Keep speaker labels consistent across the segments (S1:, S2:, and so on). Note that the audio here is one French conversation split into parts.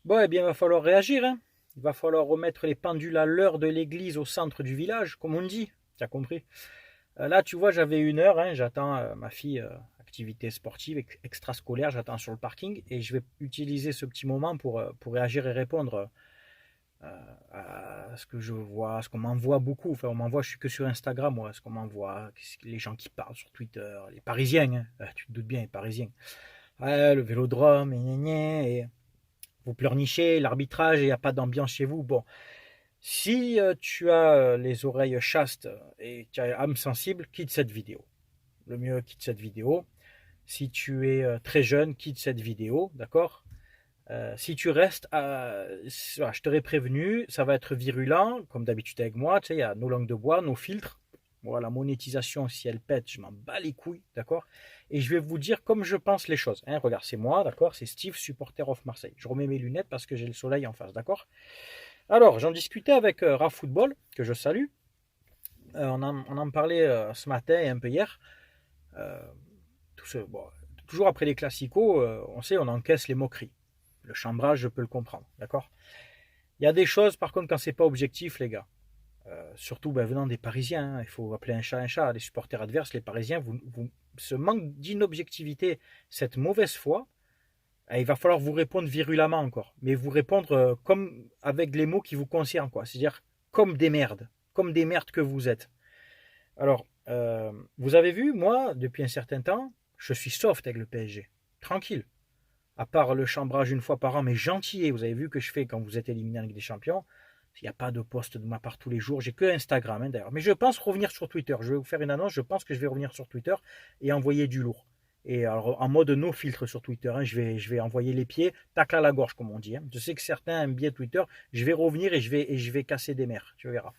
S1: Bon, eh bien, il va falloir réagir, hein. Il va falloir remettre les pendules à l'heure de l'église au centre du village, comme on dit. Tu as compris. Là, tu vois, j'avais 1 heure, hein, j'attends ma fille, activité sportive, extrascolaire, j'attends sur le parking et je vais utiliser ce petit moment pour réagir et répondre à ce que je vois, à ce qu'on m'envoie beaucoup. Enfin, on m'envoie, je suis que sur Instagram, moi, ce qu'on m'envoie, les gens qui parlent sur Twitter, les Parisiens, hein. Tu te doutes bien, les Parisiens. Ouais, le vélodrome, et vous pleurnichez, l'arbitrage, il n'y a pas d'ambiance chez vous. Bon, si tu as les oreilles chastes et tu as âme sensible, quitte cette vidéo. Le mieux, quitte cette vidéo. Si tu es très jeune, quitte cette vidéo, d'accord. Si tu restes, voilà, je t'aurais prévenu, ça va être virulent, comme d'habitude avec moi, tu sais, il y a nos langues de bois, nos filtres. Voilà, la monétisation, si elle pète, je m'en bats les couilles, d'accord. Et je vais vous dire comme je pense les choses. Hein. Regarde, c'est moi, d'accord, c'est Steve, supporter of Marseille. Je remets mes lunettes parce que j'ai le soleil en face, d'accord. Alors, j'en discutais avec Raf Football, que je salue. On en parlait ce matin et un peu hier. Euh, bon, toujours après les classicos, on sait, on encaisse les moqueries. Le chambrage, je peux le comprendre, d'accord. Il y a des choses, par contre, quand c'est pas objectif, les gars. Surtout venant des Parisiens, hein, il faut appeler un chat un chat. Les supporters adverses, les Parisiens, ce manque d'inobjectivité, cette mauvaise foi, il va falloir vous répondre virulemment encore. Mais vous répondre comme avec les mots qui vous concernent, quoi. C'est-à-dire comme des merdes que vous êtes. Alors, vous avez vu, moi, depuis un certain temps, je suis soft avec le PSG. Tranquille. À part le chambrage 1 fois par an, mais gentil. Vous avez vu que je fais quand vous êtes éliminé en Ligue des Champions. Il n'y a pas de poste de ma part tous les jours. J'ai que Instagram, hein, d'ailleurs. Mais je pense revenir sur Twitter. Je vais vous faire une annonce. Je pense que je vais revenir sur Twitter et envoyer du lourd. Et alors, en mode no filtre sur Twitter, hein, je vais envoyer les pieds, tacle à la gorge, comme on dit. Hein. Je sais que certains aiment bien Twitter. Je vais revenir et je vais casser des mers. Tu verras.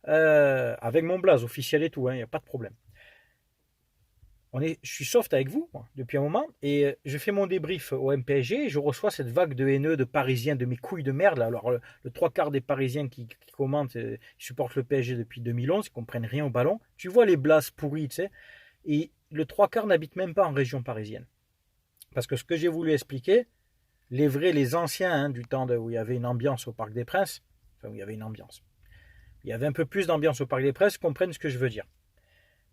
S1: Avec mon blaze officiel et tout, il n'y a pas de problème. Je suis soft avec vous moi, depuis un moment et je fais mon débrief au MPSG et je reçois cette vague de haineux de Parisiens, de mes couilles de merde. Là. Alors, le 3 quarts des Parisiens qui commentent, supportent le PSG depuis 2011, ils comprennent rien au ballon. Tu vois les blases pourries, tu sais. Et le 3 quarts n'habite même pas en région parisienne. Parce que ce que j'ai voulu expliquer, les vrais, les anciens, hein, du temps où il y avait une ambiance au Parc des Princes, enfin où il y avait une ambiance, il y avait un peu plus d'ambiance au Parc des Princes, comprennent ce que je veux dire.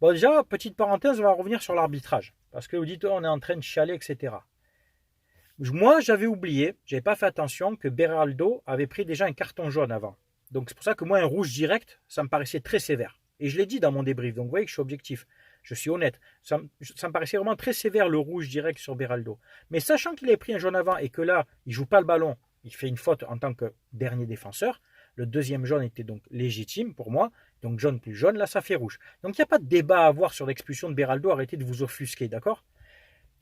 S1: Bon, déjà, petite parenthèse, on va revenir sur l'arbitrage. Parce que vous dites, on est en train de chialer, etc. Moi, j'avais oublié, j'avais pas fait attention que Beraldo avait pris déjà un carton jaune avant. Donc c'est pour ça que moi, un rouge direct, ça me paraissait très sévère. Et je l'ai dit dans mon débrief, donc vous voyez que je suis objectif. Je suis honnête. Ça me paraissait vraiment très sévère le rouge direct sur Beraldo. Mais sachant qu'il avait pris un jaune avant et que là, il joue pas le ballon, il fait une faute en tant que dernier défenseur, le deuxième jaune était donc légitime pour moi. Donc jaune plus jaune, là ça fait rouge. Donc il n'y a pas de débat à avoir sur l'expulsion de Beraldo, arrêtez de vous offusquer, d'accord.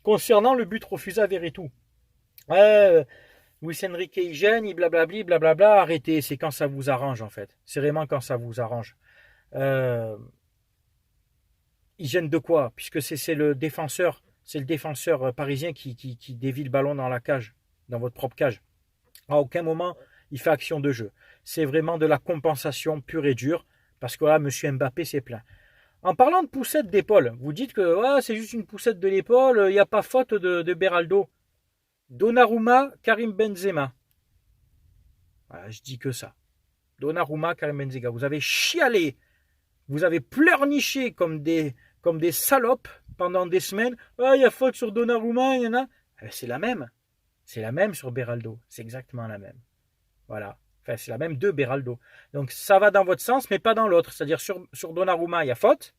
S1: Concernant le but refusé à Verretou, euh, Luis Enrique il gêne, il blablabli, blablabla, arrêtez, c'est quand ça vous arrange en fait. C'est vraiment quand ça vous arrange. Euh, il gêne de quoi? Puisque c'est le défenseur parisien qui dévie le ballon dans la cage, dans votre propre cage. À aucun moment il fait action de jeu. C'est vraiment de la compensation pure et dure, parce que là, M. Mbappé s'est plaint. En parlant de poussette d'épaule, vous dites que c'est juste une poussette de l'épaule, il n'y a pas faute de Beraldo. Donnarumma, Karim Benzema. Voilà, je dis que ça. Donnarumma, Karim Benzema. Vous avez chialé, vous avez pleurniché comme des salopes pendant des semaines. Ah, il y a faute sur Donnarumma, il y en a. C'est la même. C'est la même sur Beraldo. C'est exactement la même. Voilà. Enfin, c'est la même de Beraldo. Donc ça va dans votre sens, mais pas dans l'autre. C'est-à-dire sur Donnarumma, il y a faute,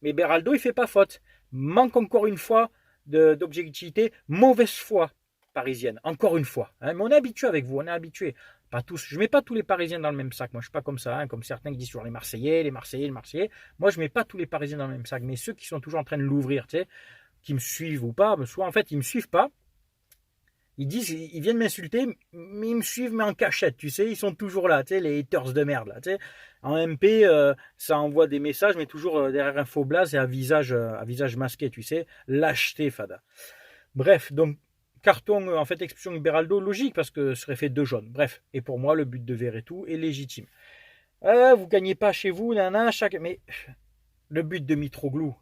S1: mais Beraldo, il ne fait pas faute. Manque encore une fois d'objectivité, mauvaise foi parisienne, encore une fois. Hein, mais on est habitué avec vous, on est habitué. Pas tous, je ne mets pas tous les Parisiens dans le même sac. Moi, je ne suis pas comme ça, hein, comme certains qui disent sur les Marseillais, les Marseillais, les Marseillais. Moi, je ne mets pas tous les Parisiens dans le même sac. Mais ceux qui sont toujours en train de l'ouvrir, tu sais, qui me suivent ou pas, soit en fait, ils ne me suivent pas. Ils disent, ils viennent m'insulter, mais ils me suivent, mais en cachette, tu sais, ils sont toujours là, tu sais, les haters de merde, là, tu sais. En MP, ça envoie des messages, mais toujours derrière un faux blaze et à visage masqué, tu sais. Lâcheté, Fada. Bref, donc, carton, en fait, expulsion de Beraldo, logique, parce que ce serait fait 2 jaunes. Bref, et pour moi, le but de Verretou est légitime. Vous gagnez pas chez vous, nana, mais le but de Mitroglou,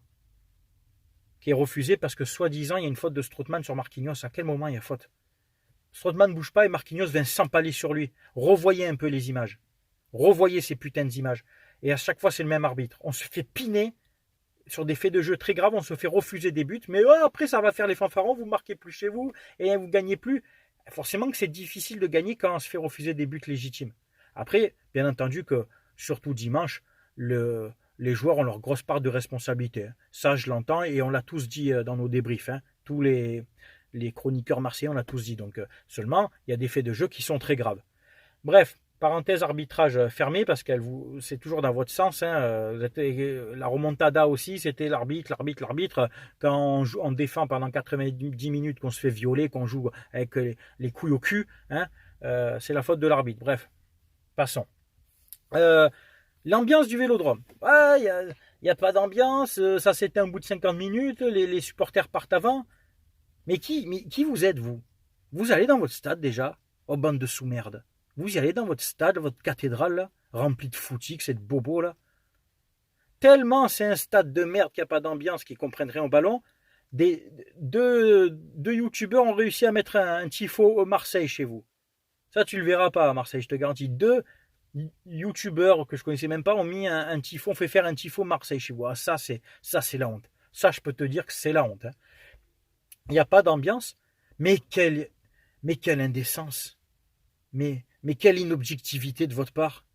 S1: qui est refusé parce que, soi-disant, il y a une faute de Strootman sur Marquinhos, à quel moment il y a faute? Strootman ne bouge pas et Marquinhos vient s'empaler sur lui. Revoyez un peu les images. Revoyez ces putains d'images. Et à chaque fois, c'est le même arbitre. On se fait piner sur des faits de jeu très graves, on se fait refuser des buts, mais après ça va faire les fanfarons, vous marquez plus chez vous et vous gagnez plus. Forcément que c'est difficile de gagner quand on se fait refuser des buts légitimes. Après, bien entendu que surtout dimanche, les joueurs ont leur grosse part de responsabilité. Ça, je l'entends et on l'a tous dit dans nos débriefs. Tous les chroniqueurs marseillais, on l'a tous dit. Donc seulement, il y a des faits de jeu qui sont très graves. Bref, parenthèse arbitrage fermé parce que c'est toujours dans votre sens. La remontada aussi, c'était l'arbitre. Quand on défend pendant 90 minutes, qu'on se fait violer, qu'on joue avec les couilles au cul, c'est la faute de l'arbitre. Bref, passons. L'ambiance du Vélodrome. Il n'y a pas d'ambiance, ça s'éteint au bout de 50 minutes, les supporters partent avant. Mais qui vous êtes, vous? Vous allez dans votre stade déjà, oh bande de sous-merde. Vous y allez dans votre stade, votre cathédrale, là, remplie de foutiques, cette bobo là. Tellement c'est un stade de merde qu'il n'y a pas d'ambiance, qui comprendrait au ballon. Deux youtubeurs ont réussi à mettre un tifo au Marseille chez vous. Ça, tu le verras pas à Marseille, je te garantis. 2 youtubeurs que je connaissais même pas ont mis un tifo, ont fait faire un tifo Marseille chez vous. Ça, c'est la honte. Ça, je peux te dire que c'est la honte. Il n'y a pas d'ambiance, mais quelle indécence. Mais quelle inobjectivité de votre part.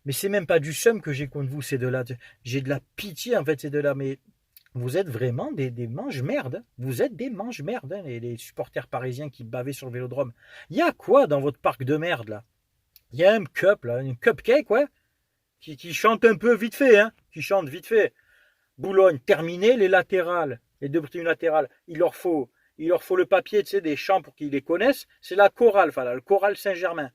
S1: Mais c'est même pas du seum que j'ai contre vous, ces deux-là. J'ai de la pitié, en fait, ces deux-là. Mais vous êtes vraiment des mange-merdes. Vous êtes des mange-merdes, les supporters parisiens qui bavaient sur le Vélodrome. Il y a quoi dans votre parc de merde, là? Il y a un cup, là, une cupcake, ouais, qui chante un peu vite fait, qui chante vite fait. Boulogne, terminé, les latérales, les 2 tribunes latérales, il leur faut le papier, des chants pour qu'ils les connaissent. C'est la chorale, le choral Saint-Germain.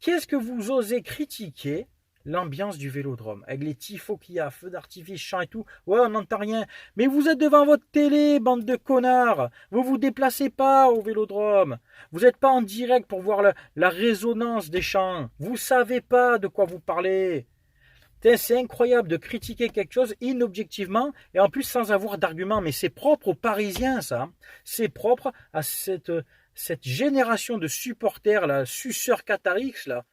S1: Qu'est-ce que vous osez critiquer l'ambiance du Vélodrome, avec les tifos qu'il y a, feux d'artifice, chants et tout? Ouais, on n'entend rien. Mais vous êtes devant votre télé, bande de connards. Vous déplacez pas au Vélodrome. Vous n'êtes pas en direct pour voir la résonance des chants. Vous savez pas de quoi vous parlez. C'est incroyable de critiquer quelque chose inobjectivement et en plus sans avoir d'argument. Mais c'est propre aux Parisiens, ça. C'est propre à cette génération de supporters, là, suceurs Qatarix, là.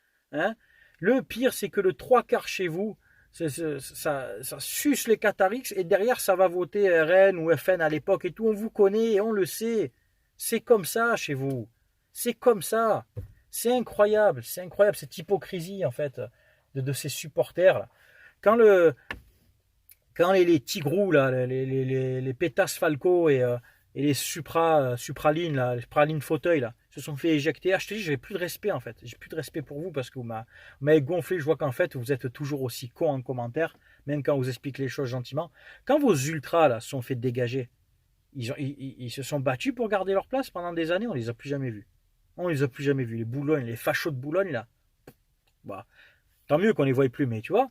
S1: Le pire, c'est que le 3/4 chez vous, ça suce les Qatarix et derrière, ça va voter RN ou FN à l'époque et tout. On vous connaît et on le sait. C'est comme ça chez vous. C'est comme ça. C'est incroyable cette hypocrisie, en fait, de ces supporters, là. Quand les tigrous, là, les pétasses Falco et les supralines, là, les supralines fauteuils, là, se sont fait éjecter. Je te dis, j'avais plus de respect, en fait. J'ai plus de respect pour vous parce que vous m'avez gonflé. Je vois qu'en fait, vous êtes toujours aussi con en commentaire, même quand vous expliquez les choses gentiment. Quand vos ultras, là, se sont fait dégager, ils se sont battus pour garder leur place pendant des années. On les a plus jamais vus. Les Boulogne, les fachos de Boulogne, là. Bah, tant mieux qu'on les voie plus, mais tu vois.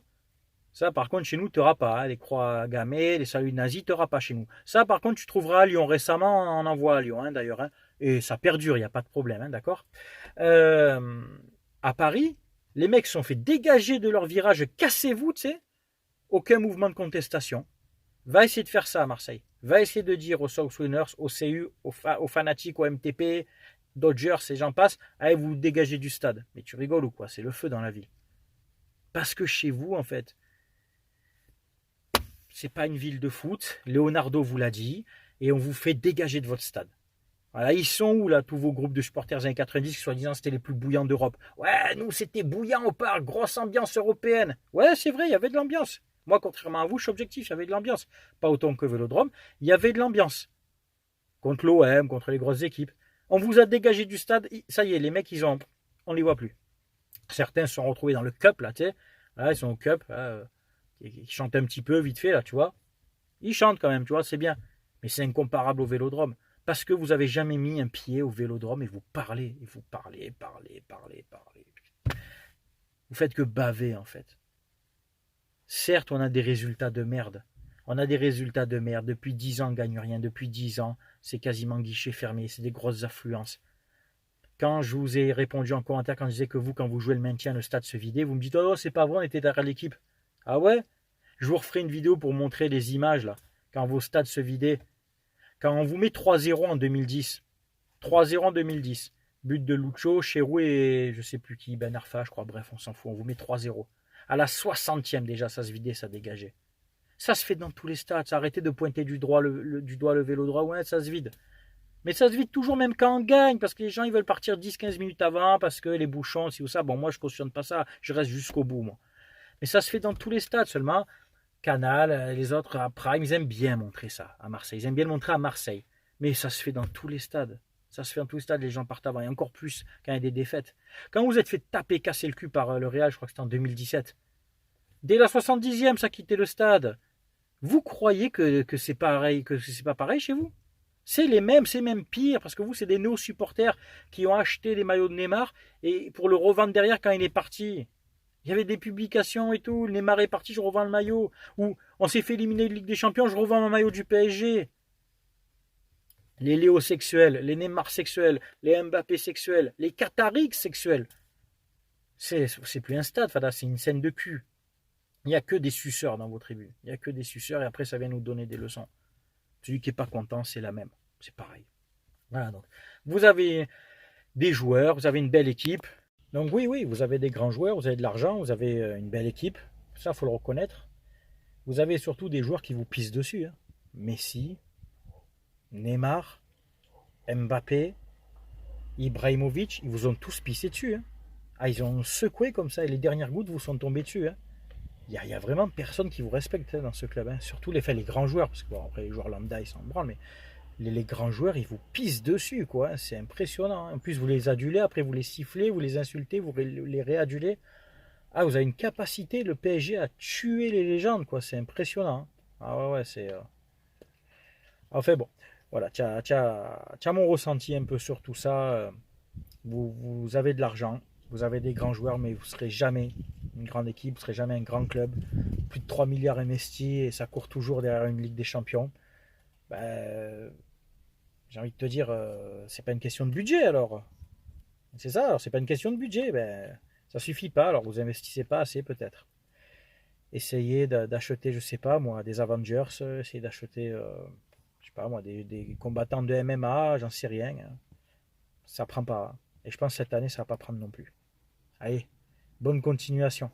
S1: Ça, par contre, chez nous, tu n'auras pas. Les croix gammées, les saluts nazis, tu n'auras pas chez nous. Ça, par contre, tu trouveras à Lyon. Récemment, on en voit à Lyon, d'ailleurs. Et ça perdure, il n'y a pas de problème, d'accord. À Paris, les mecs se sont fait dégager de leur virage. Cassez-vous, tu sais. Aucun mouvement de contestation. Va essayer de faire ça à Marseille. Va essayer de dire aux South Winners, aux CU, aux fanatiques, aux MTP, Dodgers, et j'en passe, allez vous dégager du stade. Mais tu rigoles ou quoi? C'est le feu dans la ville. Parce que chez vous, en fait, c'est pas une ville de foot. Leonardo vous l'a dit. Et on vous fait dégager de votre stade. Voilà, ils sont où, là, tous vos groupes de supporters des années 90 qui, soi-disant, c'était les plus bouillants d'Europe? Ouais, nous, c'était bouillant au parc, grosse ambiance européenne. Ouais, c'est vrai, il y avait de l'ambiance. Moi, contrairement à vous, je suis objectif, il y avait de l'ambiance. Pas autant que Vélodrome, il y avait de l'ambiance. Contre l'OM, contre les grosses équipes. On vous a dégagé du stade, ça y est, les mecs, on les voit plus. Certains se sont retrouvés dans le cup, là, tu sais. Là, ils sont au cup, là, ils chantent un petit peu, vite fait, là, tu vois. Ils chantent quand même, tu vois, c'est bien. Mais c'est incomparable au Vélodrome. Parce que vous n'avez jamais mis un pied au Vélodrome et vous parlez. Vous faites que baver, en fait. Certes, on a des résultats de merde. Depuis 10 ans, on ne gagne rien. Depuis 10 ans, c'est quasiment guichet fermé. C'est des grosses affluences. Quand je vous ai répondu en commentaire, quand je disais que vous, quand vous jouez le maintien, le stade se vidait, vous me dites « Oh, c'est pas vrai, on était derrière l'équipe. » Ah ouais? Je vous referai une vidéo pour montrer les images, là, quand vos stades se vidaient. Quand on vous met 3-0 en 2010, But de Lucho, Cherou et je sais plus qui, Ben Arfa, je crois. Bref, on s'en fout. On vous met 3-0. À la 60e déjà, ça se vidait, ça dégageait. Ça se fait dans tous les stades. Ça arrêtez de pointer du doigt du doigt le vélo droit. Ouais, ça se vide. Mais ça se vide toujours même quand on gagne, parce que les gens ils veulent partir 10-15 minutes avant, parce que les bouchons, si ou ça. Bon, moi je cautionne pas ça, je reste jusqu'au bout, moi. Mais ça se fait dans tous les stades seulement. Canal, les autres à Prime, ils aiment bien montrer ça à Marseille. Ils aiment bien le montrer à Marseille. Mais ça se fait dans tous les stades. Ça se fait dans tous les stades, les gens partent avant. Et encore plus quand il y a des défaites. Quand vous êtes fait taper, casser le cul par le Real, je crois que c'était en 2017. Dès la 70e, ça quittait le stade. Vous croyez que c'est pareil, que c'est pas pareil chez vous? C'est les mêmes, c'est même pire, parce que vous, c'est des néo-supporters qui ont acheté les maillots de Neymar et pour le revendre derrière quand il est parti. Il y avait des publications et tout. Le Neymar est parti, je revends le maillot. Ou on s'est fait éliminer de Ligue des Champions, je revends mon maillot du PSG. Les Léo sexuels, les Neymar sexuels, les Mbappé sexuels, les Qataris sexuels. C'est plus un stade, Fada, c'est une scène de cul. Il n'y a que des suceurs dans vos tribus. Il n'y a que des suceurs et après ça vient nous donner des leçons. Celui qui n'est pas content, c'est la même. C'est pareil. Voilà, donc. Vous avez des joueurs, vous avez une belle équipe. Donc oui, oui, vous avez des grands joueurs, vous avez de l'argent, vous avez une belle équipe. Ça, il faut le reconnaître. Vous avez surtout des joueurs qui vous pissent dessus. Hein. Messi, Neymar, Mbappé, Ibrahimovic, ils vous ont tous pissé dessus. Hein. Ah, ils ont secoué comme ça et les dernières gouttes vous sont tombées dessus. Hein. Il y a vraiment personne qui vous respecte hein, dans ce club. Hein. Surtout les grands joueurs, parce que bon, après les joueurs lambda, ils s'en branlent, mais les grands joueurs, ils vous pissent dessus, quoi. Hein. C'est impressionnant. Hein. En plus, vous les adulez, après vous les sifflez, vous les insultez, vous les réadulez. Ah, vous avez une capacité, le PSG, à tuer les légendes, quoi. C'est impressionnant. Hein. Ah ouais, ouais, c'est... Enfin bon, voilà, tiens mon ressenti un peu sur tout ça. Vous avez de l'argent, vous avez des grands joueurs, mais vous ne serez jamais une grande équipe, vous ne serez jamais un grand club. Plus de 3 milliards investis et ça court toujours derrière une Ligue des Champions. Ben, j'ai envie de te dire, c'est pas une question de budget alors. C'est ça, alors c'est pas une question de budget. Ben, ça suffit pas, alors vous investissez pas assez peut-être. Essayez d'acheter, je sais pas moi, des Avengers, essayez d'acheter, je sais pas moi, des combattants de MMA, j'en sais rien. Hein. Ça prend pas. Et je pense que cette année, ça va pas prendre non plus. Allez, bonne continuation.